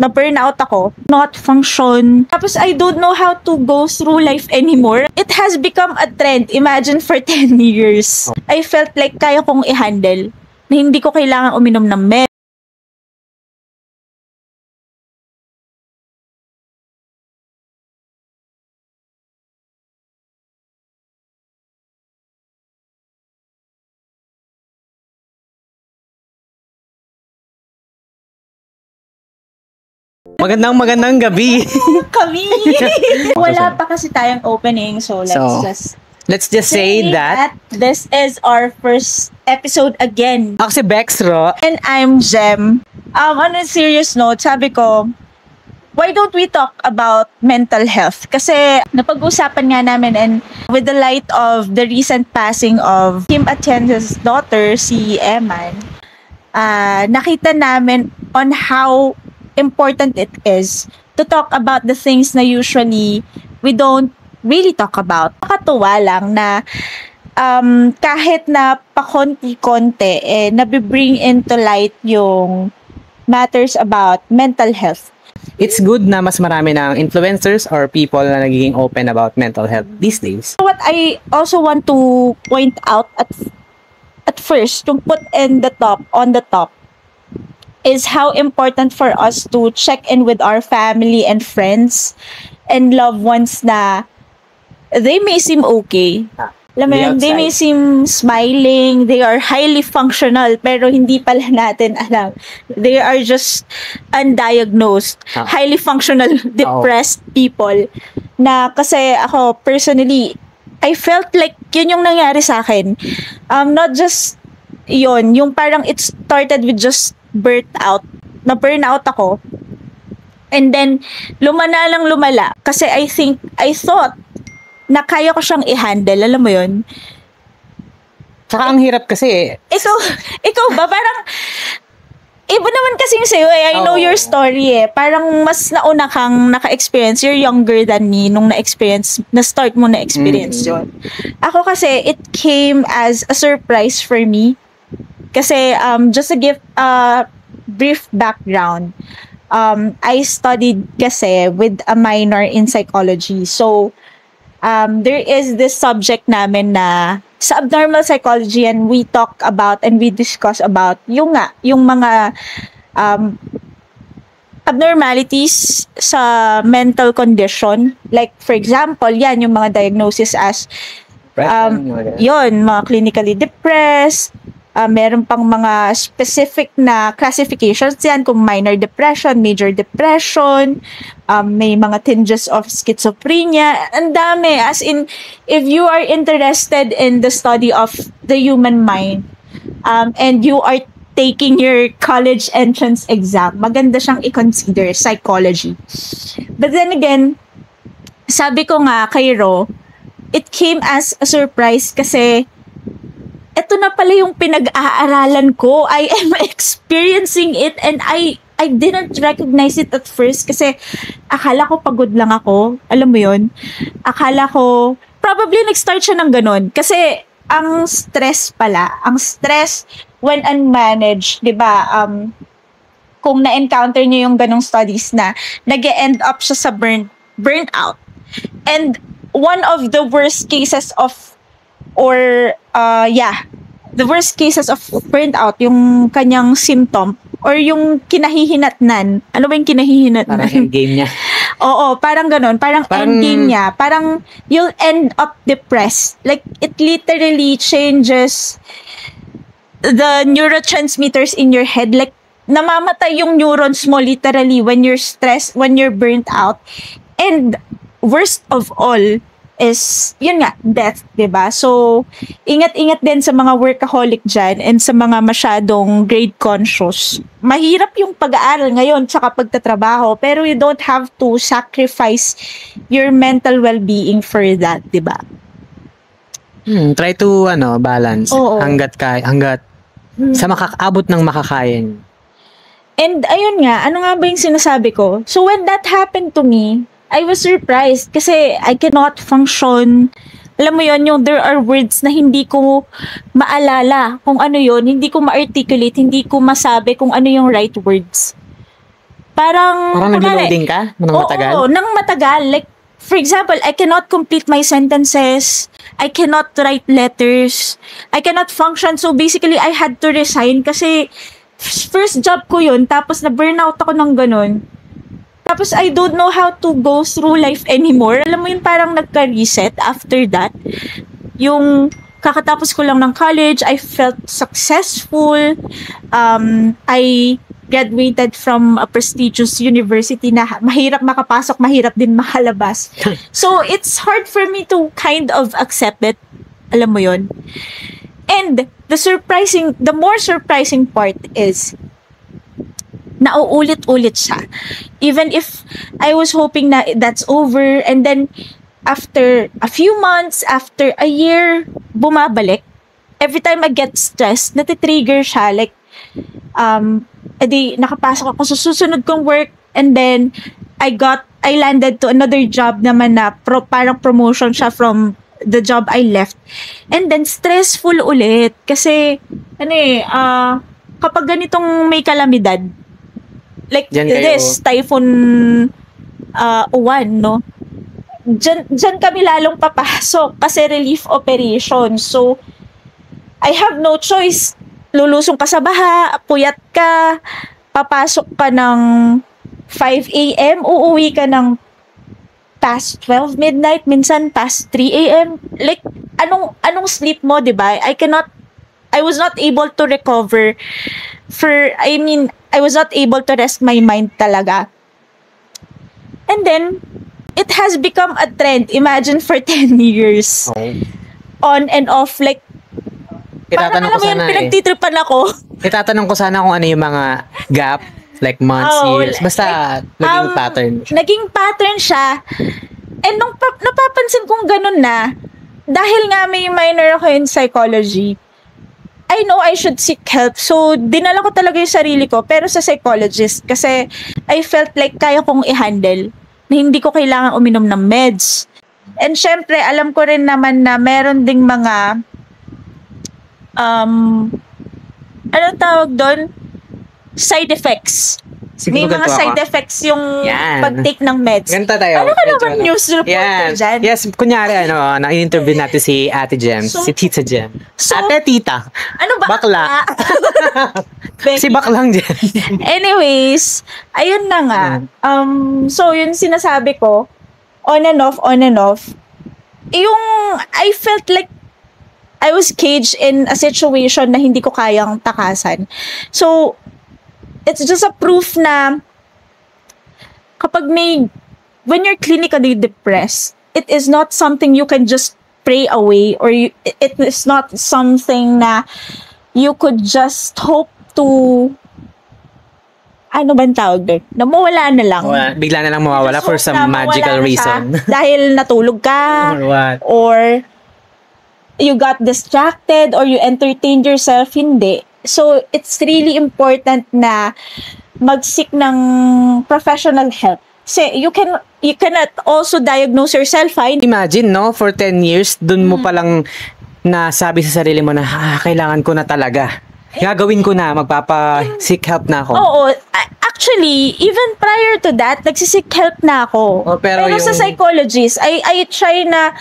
na-burnout ako, not function. Tapos I don't know how to go through life anymore. It has become a trend. Imagine for 10 years. I felt like kaya kong i-handle na hindi ko kailangan uminom ng med. Magandang gabi. Kami! Wala pa kasi tayong opening, so let's just say that this is our first episode again. Ako si Bexro. And I'm Jem. On a serious note, sabi ko, why don't we talk about mental health? Kasi napag-usapan nga namin, and with the light of the recent passing of Kim Atienza's daughter, si Eman, nakita namin on how important it is to talk about the things na usually we don't really talk about. Nakatuwa lang na kahit na pakonti-konti, nabibring into light yung matters about mental health. It's good na mas marami ng influencers or people na nagiging open about mental health these days. What I also want to point out at first, yung put on the top, is how important for us to check in with our family and friends and loved ones na they may seem okay. Alam mo yun, they may seem smiling, they are highly functional, pero hindi pala natin alam. They are just undiagnosed, highly functional, depressed people. Na kasi ako, personally, I felt like yun yung nangyari sa akin. Not just yun, yung parang it started with just na-burnout ako. And then, lumala. Kasi I thought na kaya ko siyang i-handle. Alam mo yun? Saka ang hirap kasi Ikaw ba? Parang, iba naman kasing sa'yo I know your story Parang mas nauna kang naka-experience. You're younger than me nung na-start mo na-experience yun. Ako kasi, it came as a surprise for me. Kasi, just to give a brief background, I studied kasi with a minor in psychology. So, there is this subject namin na sa abnormal psychology, and we talk about and we discuss about yung mga abnormalities sa mental condition. Like, for example, yan, yung mga diagnosis as mga clinically depressed. Meron pang mga specific na classifications yan, kung minor depression, major depression, may mga tinges of schizophrenia. Ang dami. As in, if you are interested in the study of the human mind, and you are taking your college entrance exam, maganda siyang i-consider, psychology. But then again, sabi ko nga kay Ro, it came as a surprise kasi ito na pala yung pinag-aaralan ko. I am experiencing it, and I didn't recognize it at first kasi akala ko pagod lang ako. Alam mo yun? Akala ko, probably nag-start siya ng ganun. Kasi ang stress when unmanaged, di ba? Kung na-encounter niyo yung ganong studies na nag-end up siya sa burnout. And one of the worst cases of the worst cases of burnout, yung kanyang symptom or yung kinahihinatnan. Ano ba yung kinahihinatnan? Parang endgame niya. Oo, parang ganun. Parang endgame niya. Parang you'll end up depressed. Like, it literally changes the neurotransmitters in your head. Like, namamatay yung neurons mo literally when you're stressed, when you're burnt out. And worst of all is, yun nga, death, diba? So, ingat-ingat din sa mga workaholic dyan and sa mga masyadong grade conscious. Mahirap yung pag-aaral ngayon tsaka pagtatrabaho, pero you don't have to sacrifice your mental well-being for that, diba? Try to, balance. Oo. Hanggat sa makakaabot ng makakain. And ayun nga, ano nga ba yung sinasabi ko? So, when that happened to me, I was surprised kasi I cannot function. Alam mo yon, yung there are words na hindi ko maalala kung ano yon, hindi ko ma-articulate, hindi ko masabi kung ano yung right words. Parang naglo-loading ka ng matagal? Oo, nang matagal. Like, for example, I cannot complete my sentences. I cannot write letters. I cannot function. So basically, I had to resign kasi first job ko yun. Tapos na-burnout ako ng ganun. Tapos I don't know how to go through life anymore. Alam mo yun, parang nagka-reset after that. Yung kakatapos ko lang ng college, I felt successful. I graduated from a prestigious university na mahirap makapasok, mahirap din makalabas. So, it's hard for me to kind of accept it. Alam mo yun? And the more surprising part is, nauulit-ulit siya. Even if I was hoping na that's over, and then after a few months, after a year, bumabalik. Every time I get stressed, natitrigger siya. Like, edi nakapasok ako sa susunod kong work, and then I landed to another job naman na parang promotion siya from the job I left. And then stressful ulit kasi kapag ganitong may kalamidad, like this typhoon Uwan, no? Diyan kami lalong papasok kasi relief operation. So I have no choice. Lulusong ka sa baha, puyat ka, papasok ka ng 5 a.m., uuwi ka ng past 12 midnight, minsan past 3 a.m. Like, anong sleep mo, diba? I was not able to recover I was not able to rest my mind talaga. And then, it has become a trend. Imagine for 10 years. Oh. On and off, like, parang alam mo yun, pinagtitripan ako. Itatanong ko sana kung ano yung mga gap, like months, years. Basta, naging pattern. Naging pattern siya. And nung napapansin kong ganun na, dahil nga may minor ako in psychology, I know I should seek help. So, dinala ko talaga yung sarili ko, pero sa psychologist. Kasi, I felt like kaya kong i-handle. Na hindi ko kailangan uminom ng meds. And syempre, alam ko rin naman na meron ding mga ano tawag doon? Side effects. May mga side effects yung pag-take ng meds. Ganito tayo. Ano ka naman news reporter dyan? Yes, kunyari, na-interview natin si Ate Jem, si Tita Jem. Ate Tita. Ano ba? Bakla. Si baklang Jem. Anyways, ayun na nga. So, yun sinasabi ko, on and off. Yung, I felt like I was caged in a situation na hindi ko kayang takasan. So, it's just a proof na when you're clinically depressed, it is not something you can just pray away, or it is not something na you could just hope to ano bang tawag doon? Na mawala na lang. Bigla na lang mawawala for some magical reason. Dahil natulog ka, or what? Or you got distracted, or you entertained yourself, hindi. So, it's really important na mag-seek ng professional help. Kasi you cannot also diagnose yourself, fine. Imagine, no? For 10 years, dun mo palang nasabi sa sarili mo na, kailangan ko na talaga. Gagawin ko na, magpapa-seek help na ako. Oo. Actually, even prior to that, nagsisik help na ako. Pero sa psychologist, I try na,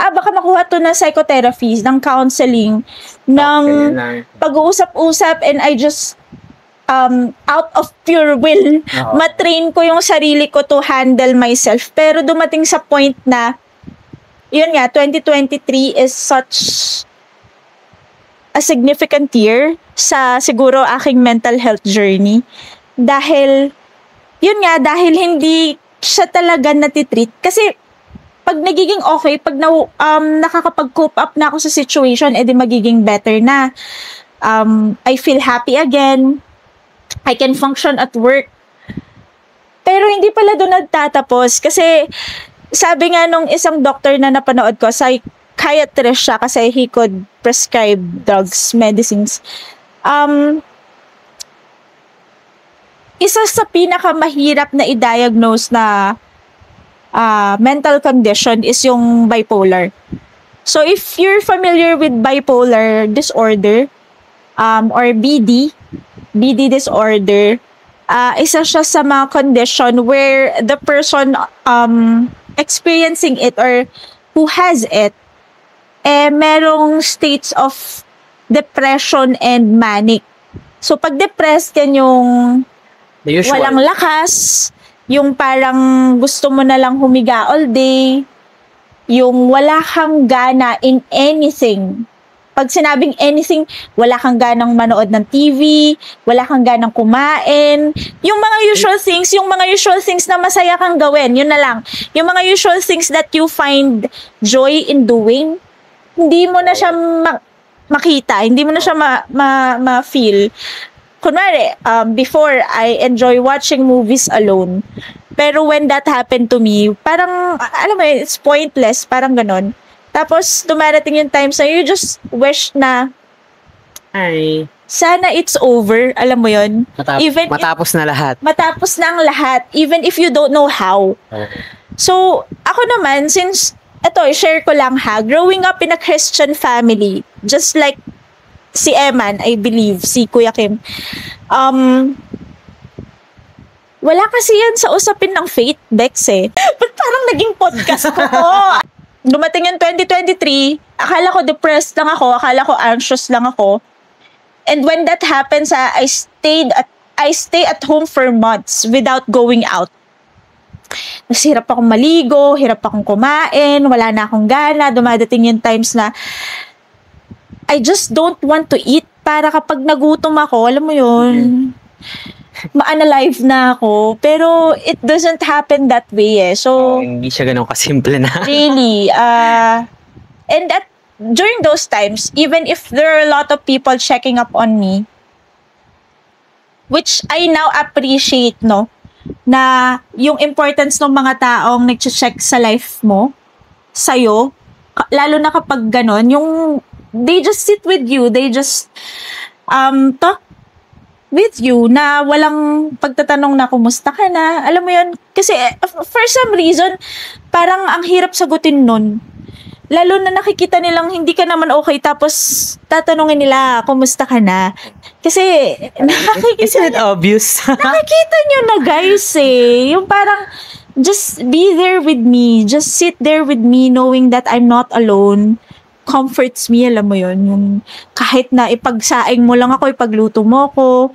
baka makuha to na psychotherapy, ng counseling, ng pag-uusap-usap, and I just, out of pure will, matrain ko yung sarili ko to handle myself. Pero dumating sa point na, yun nga, 2023 is such a significant year sa siguro aking mental health journey. Dahil hindi siya talaga natitreat. Kasi, pag nagiging okay, pag nakakapag-cope up na ako sa situation, edi magiging better na. I feel happy again. I can function at work. Pero hindi pala doon nagtatapos. Kasi, sabi nga nung isang doctor na napanood ko, psychiatrist siya kasi he could prescribe drugs, medicines. Isa sa pinakamahirap na i-diagnose na mental condition is yung bipolar. So, if you're familiar with bipolar disorder, or BD disorder, isa siya sa mga condition where the person experiencing it or who has it, merong states of depression and manic. So, pag depressed yan yung The usual. walang lakas, yung parang gusto mo na lang humiga all day, yung wala kang gana in anything. Pag sinabing anything, wala kang ganang manood ng TV, wala kang ganang kumain. Yung mga usual things na masaya kang gawin, yun na lang. Yung mga usual things that you find joy in doing, hindi mo na siya makita, hindi mo na siya ma-feel. Kunwari, before, I enjoy watching movies alone. Pero when that happened to me, parang, alam mo, it's pointless, parang ganon. Tapos, dumarating yung times na you just wish na Ay, sana it's over, alam mo yun? matapos na lahat. Matapos na ang lahat, even if you don't know how. So, ako naman, since, share ko lang ha, growing up in a Christian family, just like si Eman, I believe, si Kuya Kim, wala kasi yan sa usapin ng faith, Bex eh. Ba't parang naging podcast ko to? Dumating yung 2023, akala ko depressed lang ako, akala ko anxious lang ako. And when that happens, I stay at home for months without going out. Hirap akong maligo, hirap akong kumain, wala na akong gana, dumadating yung times na I just don't want to eat para kapag nagutom ako, alam mo yun, ma-analyze na ako. Pero it doesn't happen that way eh. So, Hindi siya ganun kasimple na. really, and during those times, even if there are a lot of people checking up on me, which I now appreciate, no, na yung importance ng mga taong nag-check sa life mo, sa'yo, lalo na kapag ganon, yung they just sit with you, they just talk with you na walang pagtatanong na kumusta ka na, alam mo yun, kasi for some reason parang ang hirap sagutin nun, lalo na nakikita nilang hindi ka naman okay tapos tatanungin nila kumusta ka na, kasi Isn't it obvious? nakikita nyo na guys eh, yung parang just be there with me, just sit there with me knowing that I'm not alone, comforts me, alam mo yun, yung kahit na ipagsaing mo lang ako, ipagluto mo ko,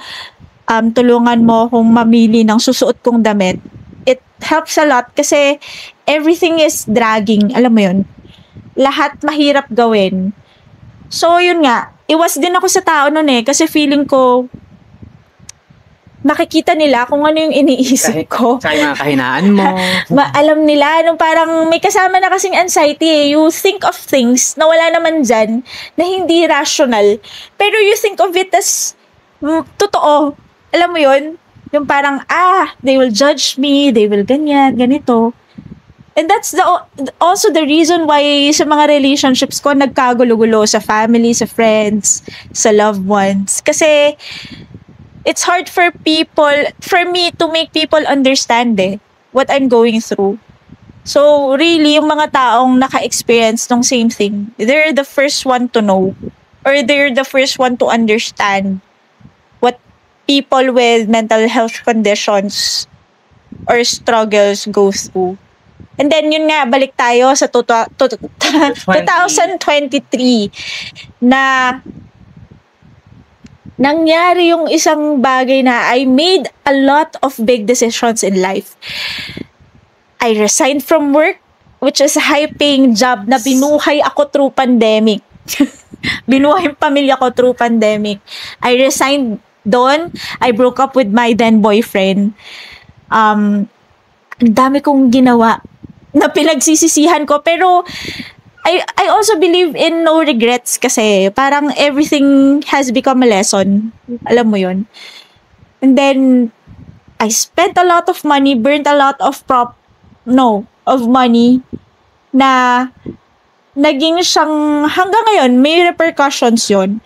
tulungan mo akong mamili ng susuot kong damit, it helps a lot kasi everything is dragging, alam mo yun, lahat mahirap gawin. So yun nga, iwas din ako sa tao nun eh, kasi feeling ko makikita nila kung ano yung iniisip ko. Sa mga kahinaan mo. Alam nila, nung parang may kasama na kasing anxiety eh. You think of things na wala naman dyan, na hindi rational. Pero you think of it as totoo. Alam mo yun? Yung parang, they will judge me, they will ganyan, ganito. And that's also the reason why sa mga relationships ko nagkagulo-gulo sa family, sa friends, sa loved ones. Kasi it's hard for me to make people understand what I'm going through. So, really, yung mga taong naka-experience ng same thing, they're the first one to know or they're the first one to understand what people with mental health conditions or struggles go through. And then, yun nga, balik tayo sa 2023 na nangyari yung isang bagay na I made a lot of big decisions in life. I resigned from work, which is a high-paying job na binuhay ako through pandemic. Binuhay yung pamilya ko through pandemic. I resigned doon. I broke up with my then boyfriend. Ang dami kong ginawa na pinagsisisihan ko. Pero I also believe in no regrets kasi parang everything has become a lesson. Alam mo yun. And then, I spent a lot of money, burned a lot of money na naging siyang, hanggang ngayon, may repercussions yun.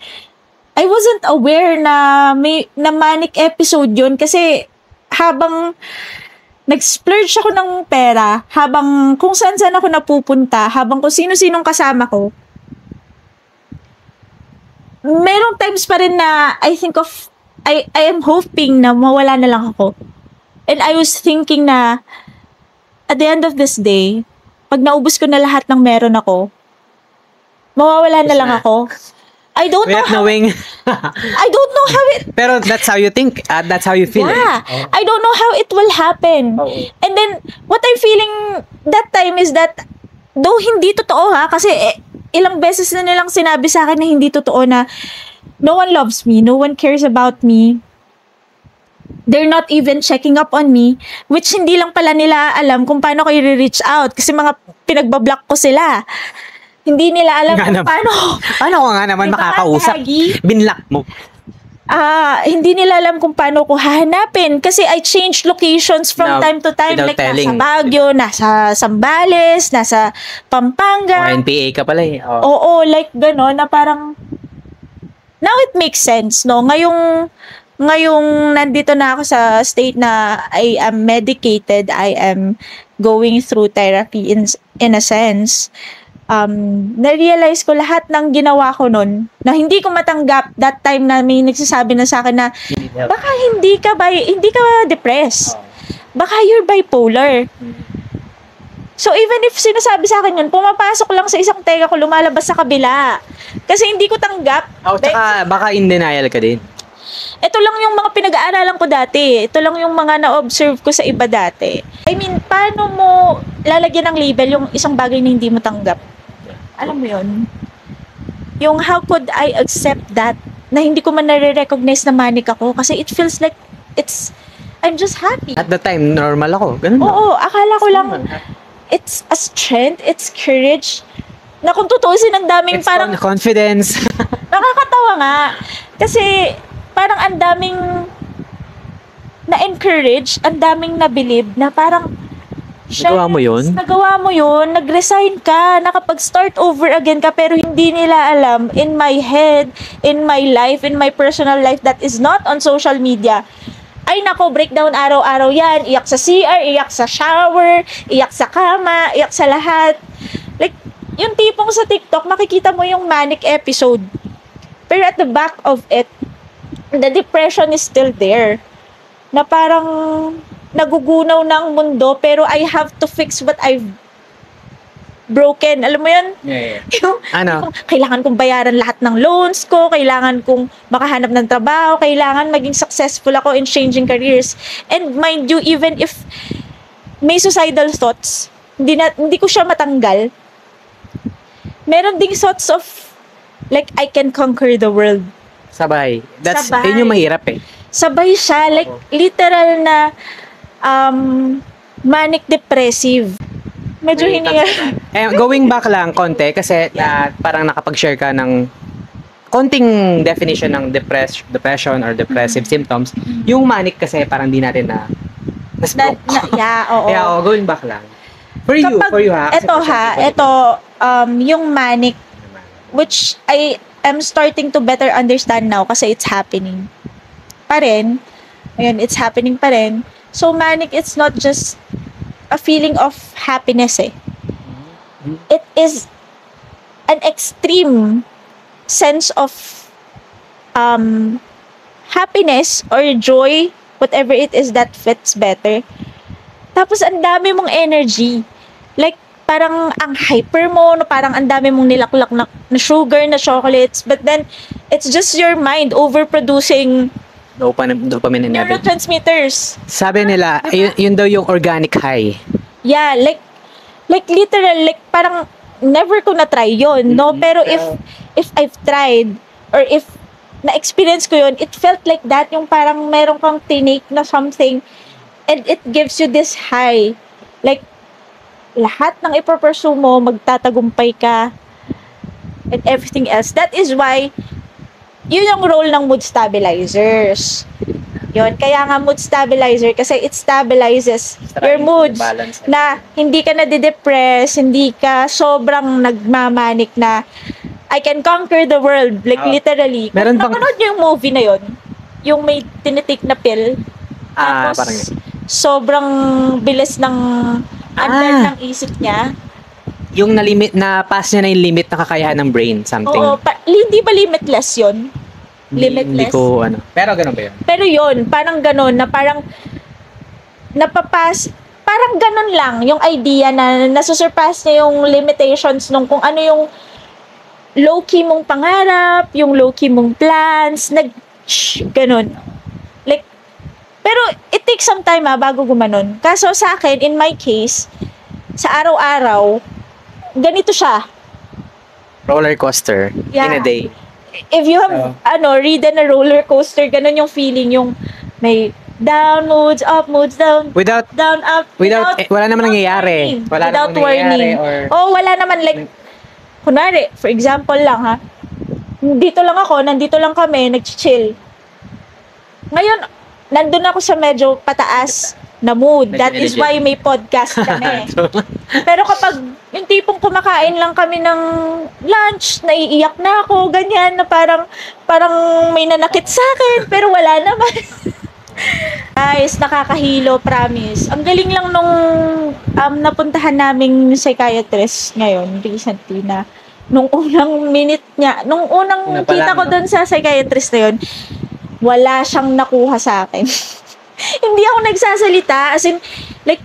I wasn't aware na na manic episode yun kasi habang nag-splurge ako ng pera, habang kung saan-saan ako napupunta, habang kung sino-sinong kasama ko, merong times pa rin na I think of I am hoping na mawala na lang ako. And I was thinking na at the end of this day, pag naubos ko na lahat ng meron ako, mawawala na lang ako. I don't know Without how, knowing. I don't know how it, Pero that's how you think. That's how you feel. yeah, Eh. I don't know how it will happen. Oo. And then, what I'm feeling that time is that, though hindi totoo kasi ilang beses na nilang sinabi sa akin na hindi totoo na no one loves me, no one cares about me. They're not even checking up on me, which hindi lang pala nila alam kung paano ko i-reach out kasi mga pinagbablock ko sila. Hindi nila alam Nga kung naman. paano. Paano ko nga naman Diba, makakausap? Hagi? Binlock mo. Hindi nila alam kung paano ko hahanapin kasi I change locations from No, time to time. without Like telling. nasa Baguio, nasa Zambales, nasa Pampanga. NPA ka pala eh. Oh. Oo, like gano'n na parang now it makes sense, no? Ngayong nandito na ako sa state na I am medicated, I am going through therapy in a sense. Na-realize ko lahat ng ginawa ko nun na hindi ko matanggap that time na may nagsasabi na sa akin na baka hindi ka depressed. Baka you're bipolar. So even if sinasabi sa akin yun, pumapasok lang sa isang tenga ko, lumalabas sa kabila. Kasi hindi ko tanggap. Oh, tsaka baka in denial ka din. Ito lang yung mga pinag-aaralan ko dati. Ito lang yung mga na-observe ko sa iba dati. I mean, paano mo lalagyan ng label yung isang bagay na hindi mo tanggap? Alam mo yun? Yung how could I accept that na hindi ko man nare-recognize na manic ako kasi it feels like I'm just happy. At the time, normal ako. Ganun lang. Oo, akala ko lang it's a strength, it's courage na kung tutuusin ang daming It's parang confidence. nakakatawa nga. Kasi parang ang daming na-encourage, ang daming na-believe na parang Nagawa mo yun? Nagawa mo yun, nag-resign ka, nakapag-start over again ka, pero hindi nila alam, in my head, in my life, in my personal life that is not on social media, ay nako, breakdown araw-araw yan, iyak sa CR, iyak sa shower, iyak sa kama, iyak sa lahat. Like, yung tipong sa TikTok, makikita mo yung manic episode. Pero at the back of it, the depression is still there. Na parang nagugunaw ng mundo pero I have to fix what I've broken. Alam mo yun? Yeah. Yung, Ano? kailangan kong bayaran lahat ng loans ko, kailangan kong makahanap ng trabaho, kailangan maging successful ako in changing careers. And mind you, even if may suicidal thoughts, hindi ko siya matanggal. Meron ding thoughts of like I can conquer the world. Sabay. Sabay. Yun yung mahirap eh. Sabay siya, like literal na manic depressive. Medyo hininga. Going back lang konti kasi parang nakapag-share ka ng konting definition ng depression or depressive symptoms. Yung manic kasi parang di natin na-stroke. Oo. Kaya going back lang. For you ha. Yung manic, which I am starting to better understand now kasi it's happening pa rin. Ayun, it's happening pa rin. So, manic, it's not just a feeling of happiness eh. It is an extreme sense of happiness or joy, whatever it is that fits better. Tapos, ang dami mong energy. Like, parang ang hyper mo, no? Parang ang dami mong nilaklak na sugar, na chocolates. But then, it's just your mind overproducing Dopamine and everything. neurotransmitters. Sabi nila, yun daw yung organic high. Yeah, like literal, like parang never ko na-try yun, no? Pero if I've tried, or if na-experience ko yun, it felt like that, yung parang meron kang tinake na something, and it gives you this high. Like, lahat ng ipapursue mo, magtatagumpay ka, and everything else. That is why, yun yung role ng mood stabilizers. Yun, kaya nga mood stabilizer kasi it stabilizes your mood na hindi ka nadidepress, hindi ka sobrang nagmamanik na I can conquer the world, like literally. Meron bang napanood niyo yung movie na yun? Yung may tinitik na pill. Tapos, parang sobrang bilis ng under ng isip niya. yung na pass niya na yung limit na kakayahan ng brain, something. Oo, hindi ba limitless yun? Hindi limitless. ko, Pero ganun ba yun? Pero yun, parang ganun, na parang parang ganun lang yung idea na nasusurpass niya yung limitations nung kung ano yung low-key mong pangarap, yung low-key mong plans, ganun. Like, pero it takes some time bago gumanon. Kaso sa akin, in my case, sa araw-araw, ganito siya. Roller coaster in a day. If you have, ridden a roller coaster, ganun yung feeling, yung may down moods, up moods, down, down, up, wala naman nangyayari. Without warning. Wala naman, like, kunwari, for example lang nandito lang kami, nag-chill. Ngayon, nandun ako sa medyo pataas na mood. That is why may podcast kami. Pero kapag yung tipong kumakain lang kami ng lunch, naiiyak na ako, ganyan, na parang may nanakit sa akin, pero wala naman. Guys, nakakahilo, promise. Ang galing lang nung napuntahan naming psychiatrist ngayon, recently, na nung unang minute niya, nung unang kita ko dun sa psychiatrist na yun, wala siyang nakuha sa akin. Hindi ako nagsasalita, as in, like,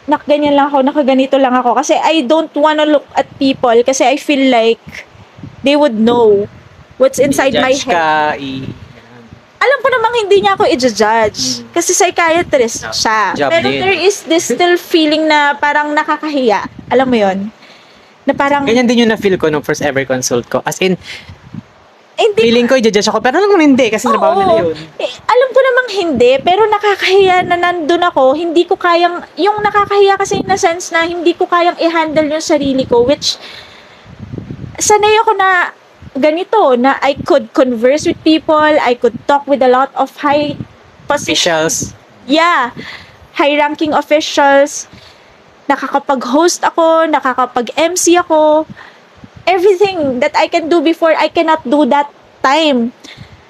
nakaganyan lang ako, nakaganito lang ako, kasi I don't wanna look at people, kasi I feel like they would know what's inside my head. Alam ko namang hindi niya ako i-judge. Kasi psychiatrist siya. Pero there is this still feeling na parang nakakahiya. Alam mo yon? Na parang... Ganyan din yung na-feel ko nung first ever consult ko. As in, feeling ko i-judge ako, pero alam mo hindi, kasi trabaho nila yun. Alam ko namang hindi, pero nakakahiya na nandun ako, hindi ko kayang... Yung nakakahiya kasi in a sense na hindi ko kayang i-handle yung sarili ko, which sanay ako na ganito, na I could converse with people, I could talk with a lot of high officials. Yeah, high-ranking officials. Nakakapag-host ako, nakakapag-MC ako. Everything that I can do before, I cannot do that time.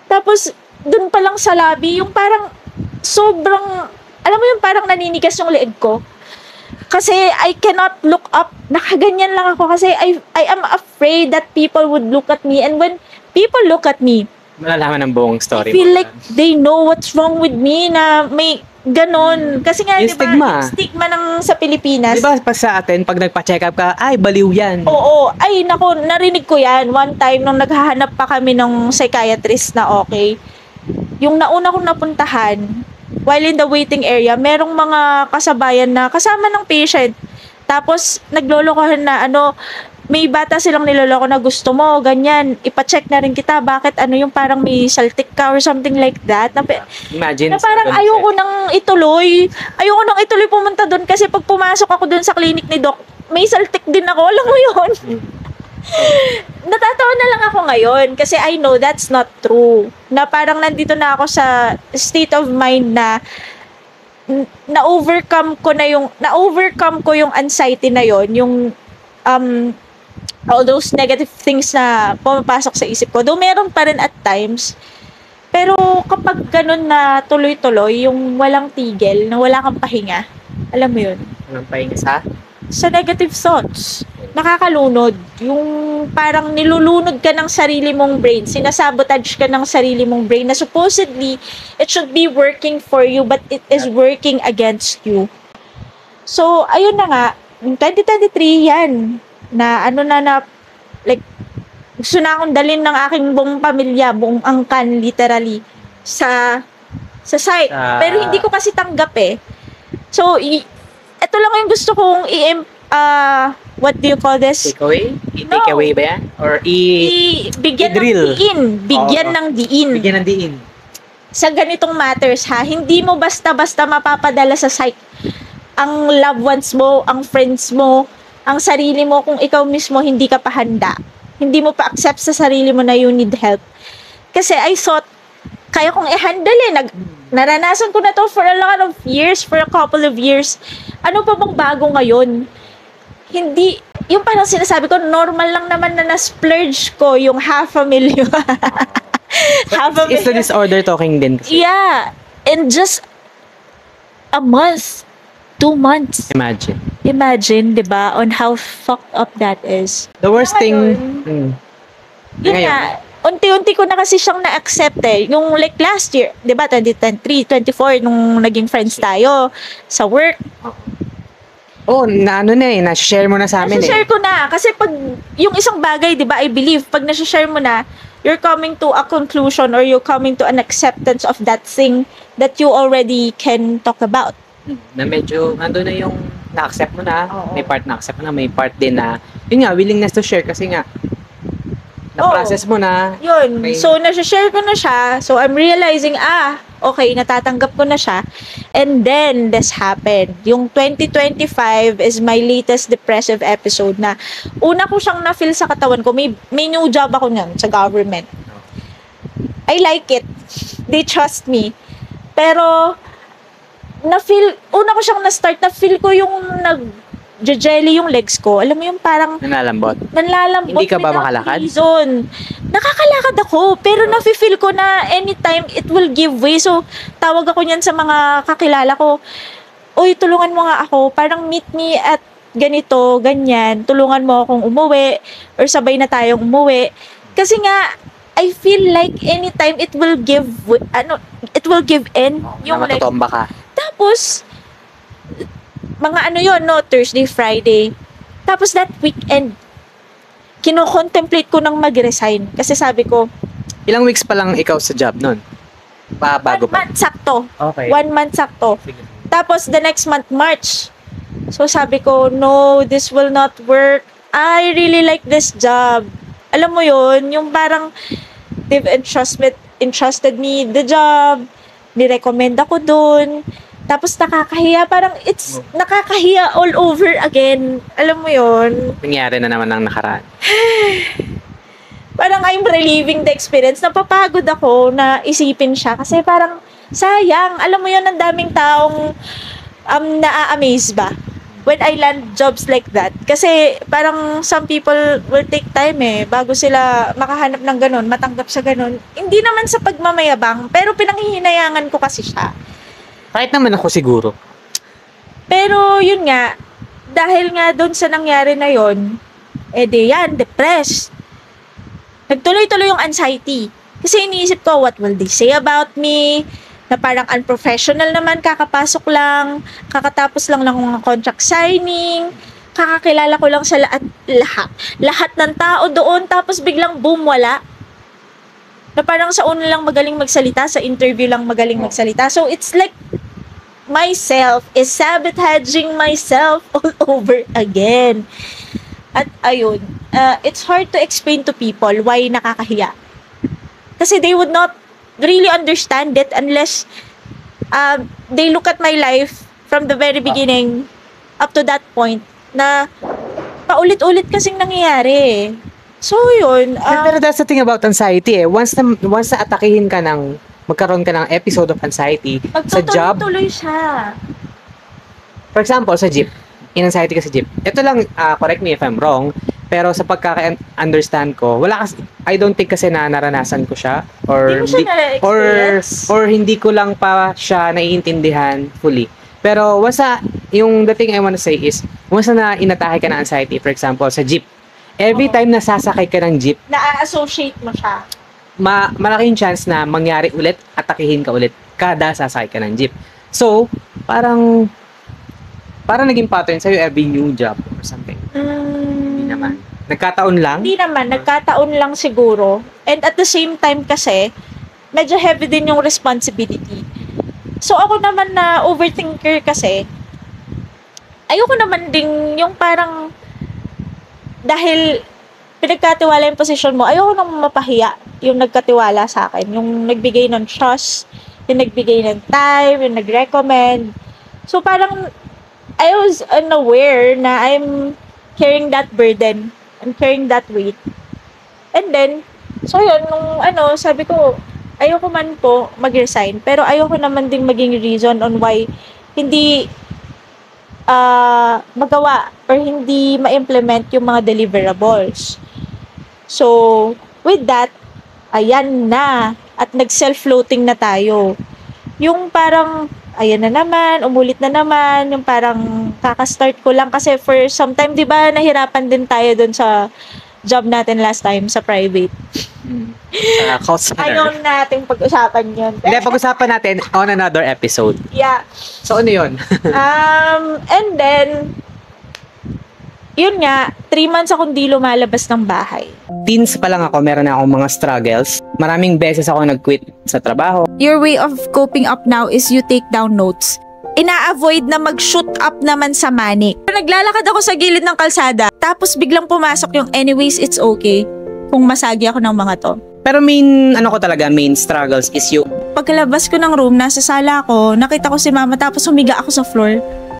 Tapos, dun pa lang sa lobby, yung parang sobrang, alam mo yung parang naninigas yung leeg ko. Kasi I cannot look up. Nakaganyan lang ako kasi I am afraid that people would look at me. And when people look at me, malalaman ng buong story. I feel like they know what's wrong with me, na may ganon. Kasi nga, yung stigma ng sa Pilipinas. Diba pa sa atin, pag nagpa-check up ka, ay, baliw yan. Oo. Ay, naku, narinig ko yan. One time, nung naghahanap pa kami ng psychiatrist na okay, yung nauna kong napuntahan, while in the waiting area, merong mga kasabayan na kasama ng patient. Tapos, naglolokohan na, may bata silang niloloko na gusto mo, ganyan, ipacheck na rin kita, bakit yung parang may saltik ka or something like that. Imagine. Na parang ayoko nang ituloy pumunta doon kasi pag pumasok ako doon sa clinic ni Doc, may saltik din ako, alam mo yun. Natatawa na lang ako ngayon kasi I know that's not true. Na parang nandito na ako sa state of mind na na-overcome ko yung anxiety na yon, yung all those negative things na pumapasok sa isip ko. Though meron pa rin at times, pero kapag ganun na tuloy-tuloy, yung walang tigil, na wala kang pahinga, alam mo yun? Walang pahinga sa negative thoughts. Nakakalunod. Yung parang nilulunod ka ng sarili mong brain. Sinasabotage ka ng sarili mong brain na supposedly, it should be working for you, but it is working against you. So, ayun na nga, 2023 yan, na like, gusto na akong dalhin ng aking buong pamilya, buong angkan, literally, sa site. Pero hindi ko kasi tanggap eh. So, ito lang yung gusto kong what do you call this? Take away? I-take away ba yan? Or bigyan ng diin. Bigyan ng diin. Sa ganitong matters ha, hindi mo basta-basta mapapadala sa psych ang loved ones mo, ang friends mo, ang sarili mo kung ikaw mismo hindi ka pa handa. Hindi mo pa accept sa sarili mo na you need help. Kasi I thought, kaya kong i-handle eh. Naranasan ko na to for a lot of years, for a couple of years. Ano pa bang bago ngayon? Hindi, yung parang sinasabi ko, normal lang naman na na-splurge ko yung $500,000. It's the disorder talking din. Kasi. Yeah. In just a month, 2 months. Imagine, di ba, on how fucked up that is. The worst thing... Yun nga, unti-unti ko na kasi siyang na-accept eh. Yung like last year, di ba, 2023, 24, nung naging friends tayo sa work, Oh, na ano na eh, na-share mo na sa amin nasi-share ko na. Kasi pag, yung isang bagay, di ba, I believe, pag nasi-share mo na, you're coming to a conclusion or you're coming to an acceptance of that thing that you already can talk about. Na medyo, ando na yung na-accept mo na, Oo. may part na-accept mo na, may part din na, yun nga, willingness to share kasi nga, na-process mo na. Yun. May- So, nasi-share ko na siya. So, I'm realizing, okay, natatanggap ko na siya. And then, this happened. Yung 2025 is my latest depressive episode na una ko siyang na-feel sa katawan ko. May new job ako niyan sa government. I like it. They trust me. Pero, una ko siyang na-start, na-feel ko yung jelly yung legs ko. Alam mo yung parang Nanlalambot. nanlalambot. Hindi ka ba without makalakad? reason. Nakakalakad ako, pero nafe-feel ko na anytime it will give way. So, tawag ako niyan sa mga kakilala ko, uy, tulungan mo nga ako. Parang meet me at ganito, ganyan. Tulungan mo akong umuwi or sabay na tayong umuwi. Kasi nga, I feel like anytime it will give it will give in yung Na like matutomba ka. tapos mga yun, no, Thursday, Friday. Tapos that weekend, kino-contemplate ko nang mag-resign. Kasi sabi ko, Ilang weeks pa lang ikaw sa job nun? Bago 1 pa? month sakto. Okay. 1 month sakto. Sige. Tapos the next month, March. So sabi ko, no, this will not work. I really like this job. Alam mo yun, yung parang they've entrusted me the job. Nirecommend ako dun. Tapos nakakahiya, parang it's nakakahiya all over again. Alam mo yun? Nangyari na naman ang nakaraan. Parang I'm reliving the experience. Napapagod ako na isipin siya kasi parang sayang. Alam mo yun, ang daming taong na-amaze ba when I land jobs like that. Kasi parang some people will take time bago sila makahanap ng ganun, matanggap sa ganun. Hindi naman sa pagmamayabang, pero pinanghihinayangan ko kasi siya. Kahit naman ako siguro. Pero yun nga, dahil nga doon sa nangyari na yon, depressed. Nagtuloy-tuloy yung anxiety. Kasi iniisip ko, what will they say about me? Na parang unprofessional naman, kakapasok lang, kakatapos lang ng mga contract signing, kakakilala ko lang sa lahat ng tao doon, tapos biglang boom, wala. Na parang sa una lang magaling magsalita, sa interview lang magaling magsalita. So, it's like, myself is sabotaging myself all over again. At ayun, it's hard to explain to people why nakakahiya. Kasi they would not really understand it unless they look at my life from the very beginning up to that point na paulit-ulit kasing nangyayari. So yun. Pero that's the thing about anxiety Once na atakihin ka magkaroon ka ng episode of anxiety sa job. Magtutuloy siya. For example, sa jeep. In-anxiety ka sa jeep. Ito lang, correct me if I'm wrong, pero sa pagkaka-understand ko, I don't think kasi na naranasan ko siya or Hindi mo siya na-experience. or hindi ko lang pa siya naiintindihan fully. Pero the thing I wanna say is, once na inatake ka ng anxiety, for example, sa jeep, every time na sasakay ka ng jeep, Na-associate mo siya. malaking chance na mangyari ulit, atakihin ka ulit kada sasakay ka ng jeep. So, parang naging pattern sa'yo every new job or something. Hindi naman. Nagkataon lang? Hindi naman, nagkataon lang siguro. And at the same time kasi, medyo heavy din yung responsibility. So ako naman na overthinker kasi, ayoko naman ding yung parang, dahil pinagkatiwala yung posisyon mo, ayoko nang mapahiya yung nagkatiwala sa akin. Yung nagbigay ng trust, yung nagbigay ng time, yung nag-recommend. So parang, I was unaware na I'm carrying that burden. I'm carrying that weight. And then, so yun, sabi ko, ayoko man po mag-resign, pero ayoko naman ding maging reason on why hindi magawa or hindi ma-implement yung mga deliverables. So, with that, ayan na. At nag-self-floating na tayo. Yung parang, ayan na naman, umulit na naman, yung parang kakastart ko lang kasi for some time, di ba, nahirapan din tayo dun sa job natin last time sa private. Call center. Ayaw nating pag-usapan yun. Hindi, pag-usapan natin on another episode. Yeah. So, ano yun? And then, yun nga, 3 months akong di lumalabas ng bahay. Teens pa lang ako, meron na akong mga struggles. Maraming beses ako nag-quit sa trabaho. Your way of coping up now is you take down notes. Ina-avoid na mag-shoot up naman sa manic. Naglalakad ako sa gilid ng kalsada, tapos biglang pumasok yung anyways, it's okay kung masagi ako ng mga to. Pero main struggles is yung Pagkalabas ko ng room, nasa sala ako, nakita ko si mama tapos humiga ako sa floor.